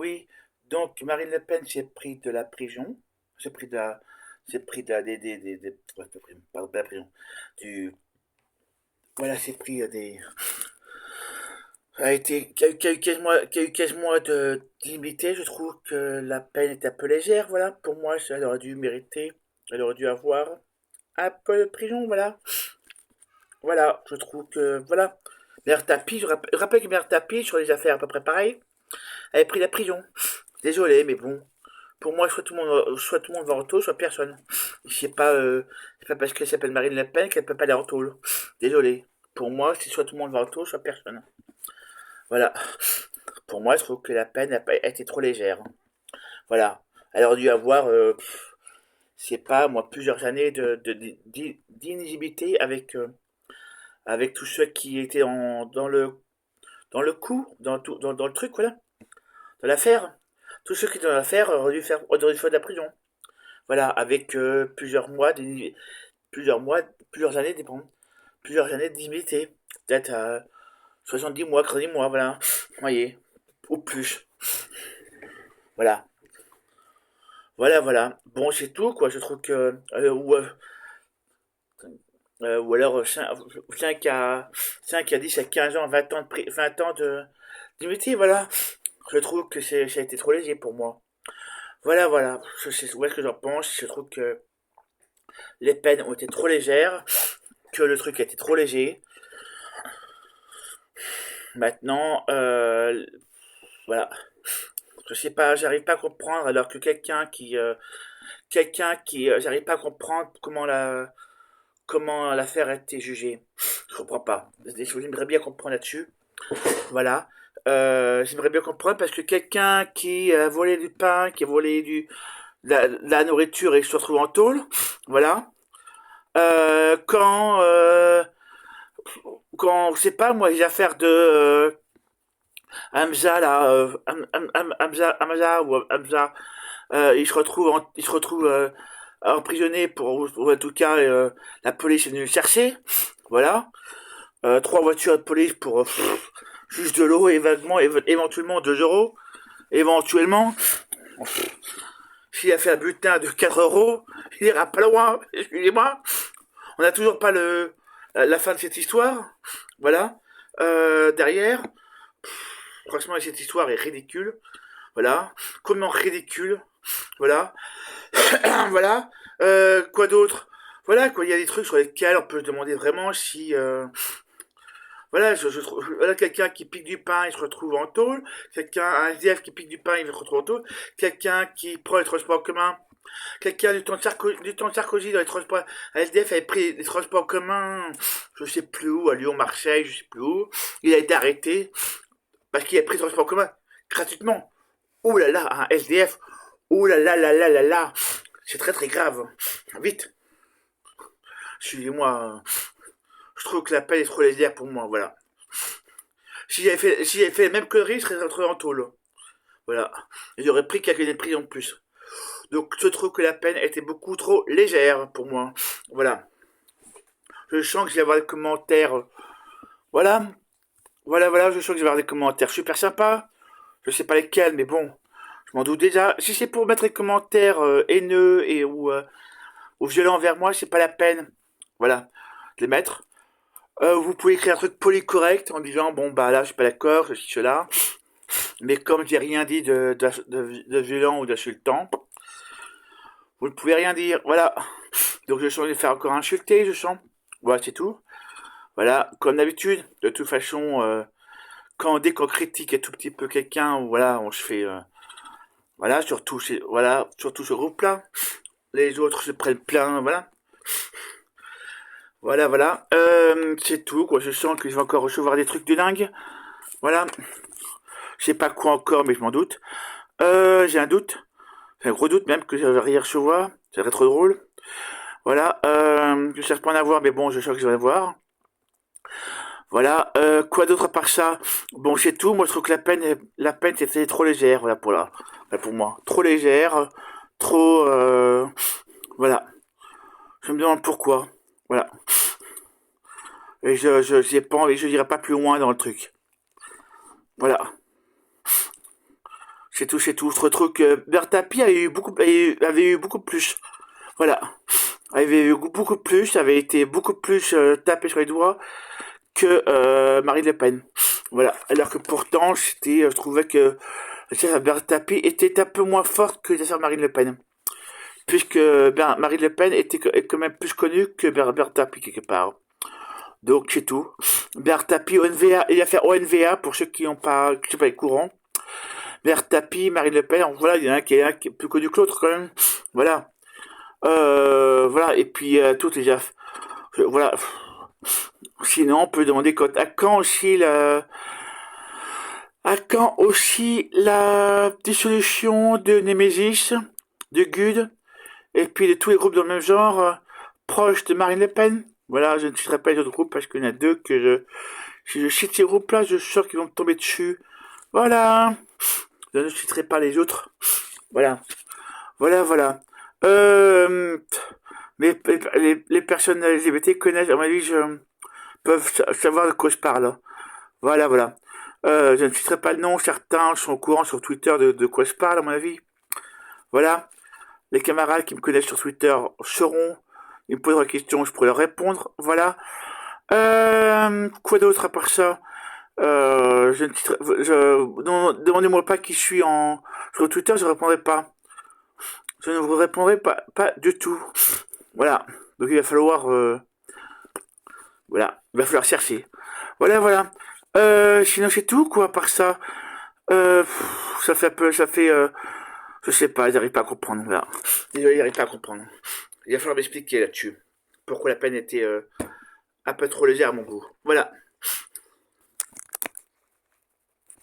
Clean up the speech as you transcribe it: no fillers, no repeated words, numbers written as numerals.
Oui, donc Marine Le Pen s'est pris de la prison, s'est pris de la, s'est pris de la, ouais, pas prison, pardon, pas la prison, du, voilà, s'est pris a été, qui a eu 15 mois, qui a eu 15 mois de d'immunité. Je trouve que la peine est un peu légère, voilà. Pour moi, elle aurait dû mériter, elle aurait dû avoir un peu de prison, voilà. Voilà, je trouve que, voilà. Mère Tapie, je rappelle que Mère Tapie, sur les affaires à peu près pareilles, elle a pris la prison. Désolé, mais bon, pour moi, soit tout le monde va en tôle, soit personne. C'est pas parce qu'elle s'appelle Marine Le Pen qu'elle peut pas aller en tôle. Désolé. Pour moi, c'est soit tout le monde va en tôle, soit personne. Voilà. Pour moi, je trouve que la peine a été trop légère. Voilà. Elle aurait dû avoir, c'est pas moi, plusieurs années d'inéligibilité avec tous ceux qui étaient dans le coup, dans le truc, voilà, dans l'affaire. Tous ceux qui étaient dans l'affaire auraient dû faire de la prison. Voilà, avec plusieurs mois, plusieurs années, dépend, plusieurs années d'immunité. Peut-être 70 mois, 90 mois, voilà. Vous voyez, ou plus. Voilà. Voilà, voilà. Bon, c'est tout, quoi. Je trouve que. Ou alors 5 à 10 à 15 ans, 20 ans d'immunité, voilà. Je trouve que ça a été trop léger pour moi. Voilà, voilà. Je sais où est-ce que j'en pense. Je trouve que les peines ont été trop légères, que le truc a été trop léger. Maintenant, voilà. Je sais pas, j'arrive pas à comprendre alors que j'arrive pas à comprendre comment l'affaire a été jugée. Je comprends pas. J'aimerais bien comprendre là-dessus. Voilà. J'aimerais bien comprendre parce que quelqu'un qui a volé du pain, qui a volé de la nourriture et se retrouve en tôle, voilà. Euh, quand, euh, quand, je sais pas moi, les affaires de Hamza là, Hamza ou Hamza, il se retrouve emprisonné ou en tout cas la police est venue le chercher, voilà. Trois voitures de police pour juste de l'eau, éventuellement 2 euros, éventuellement. S'il a fait un butin de 4 euros, il ira pas loin, excusez-moi. On n'a toujours pas la fin de cette histoire, voilà. Derrière, franchement, cette histoire est ridicule, voilà. Comment ridicule, voilà. Voilà. Quoi d'autre? Voilà, quoi, il y a des trucs sur lesquels on peut se demander vraiment si, voilà, voilà quelqu'un qui pique du pain, il se retrouve en tôle. Un SDF qui pique du pain, il se retrouve en tôle. Quelqu'un qui prend les transports en commun. Quelqu'un du temps de Sarkozy dans les transports. Un SDF avait pris les transports en commun, je sais plus où, à Lyon, Marseille, je sais plus où. Il a été arrêté parce qu'il a pris les transports en commun gratuitement. Ouh là là, un SDF. Ouh là là là là là là. C'est très très grave. Vite. Suivez-moi. Je trouve que la peine est trop légère pour moi, voilà. Si j'avais fait les mêmes conneries, je serais rentré en tôle. Voilà. Et j'aurais pris quelques années de prison de plus. Donc je trouve que la peine était beaucoup trop légère pour moi. Voilà. Je sens que je vais avoir des commentaires. Voilà. Voilà, voilà, je sens que je vais avoir des commentaires super sympas. Je sais pas lesquels, mais bon. Je m'en doute déjà. Si c'est pour mettre des commentaires haineux ou violents envers moi, c'est pas la peine. Voilà. De les mettre. Vous pouvez écrire un truc polycorrect en disant bon bah là je suis pas d'accord, je suis cela. Mais comme j'ai rien dit de violent ou d'insultant, vous ne pouvez rien dire. Voilà. Donc je sens de faire encore insulter, je sens. Voilà, c'est tout. Voilà, comme d'habitude. De toute façon, dès qu'on critique un tout petit peu quelqu'un, voilà, on se fait, voilà, surtout ce groupe-là. Les autres se prennent plein, voilà. Voilà, voilà. C'est tout, quoi. Je sens que je vais encore recevoir des trucs de dingue. Voilà. Je sais pas quoi encore, mais je m'en doute. J'ai un doute. C'est un gros doute même que je vais rien recevoir. Ça serait trop drôle. Voilà. Je cherche pas à en avoir, mais bon, je sens que je vais en avoir. Voilà. Quoi d'autre à part ça? Bon, c'est tout. Moi, je trouve que la peine, c'était trop légère. Voilà pour moi. Trop légère. Trop. Voilà. Je me demande pourquoi. Voilà. Et j'ai pas envie, je dirais pas plus loin dans le truc. Voilà. C'est tout, c'est tout. Je retrouve que Bertapi avait eu beaucoup plus. Voilà. Avait eu beaucoup plus, avait été beaucoup plus tapé sur les doigts que Marine Le Pen. Voilà. Alors que pourtant, je trouvais que la chasse à Bertapi était un peu moins forte que la chasse à Marine Le Pen. Puisque Marine Le Pen est quand même plus connue que Bertapi quelque part. Donc c'est tout. Bertapi, ONVA, il va faire ONVA pour ceux qui n'ont pas, qui sont pas les courants. Bertapi, Marine Le Pen, voilà, il y en a un qui est plus connu que l'autre quand même. Voilà. Voilà, et puis toutes les affres. Voilà. Sinon, on peut demander à quand aussi la dissolution de Nemesis, de Gud, et puis de tous les groupes dans le même genre, proches de Marine Le Pen. Voilà, je ne citerai pas les autres groupes parce qu'il y en a deux si je cite ces groupes-là, je suis sûr qu'ils vont me tomber dessus. Voilà. Je ne citerai pas les autres. Voilà. Voilà, voilà. Euh, les personnes LGBT connaissent, à mon avis, peuvent savoir de quoi je parle. Voilà, voilà. Je ne citerai pas le nom, certains sont au courant sur Twitter de quoi je parle, à mon avis. Voilà. Les camarades qui me connaissent sur Twitter sauront. Ils me poseront la question, je pourrai leur répondre. Voilà. Quoi d'autre à part ça je ne citerai, non, demandez-moi pas qui je suis sur Twitter, je ne répondrai pas. Je ne vous répondrai pas du tout. Voilà. Donc il va falloir, voilà, il va falloir chercher. Voilà, voilà. Sinon c'est tout quoi. Par ça, ça fait un peu, je sais pas, j'arrive pas à comprendre. Voilà. Désolé, j'arrive pas à comprendre. Il va falloir m'expliquer là-dessus. Pourquoi la peine était un peu trop légère à mon goût. Voilà.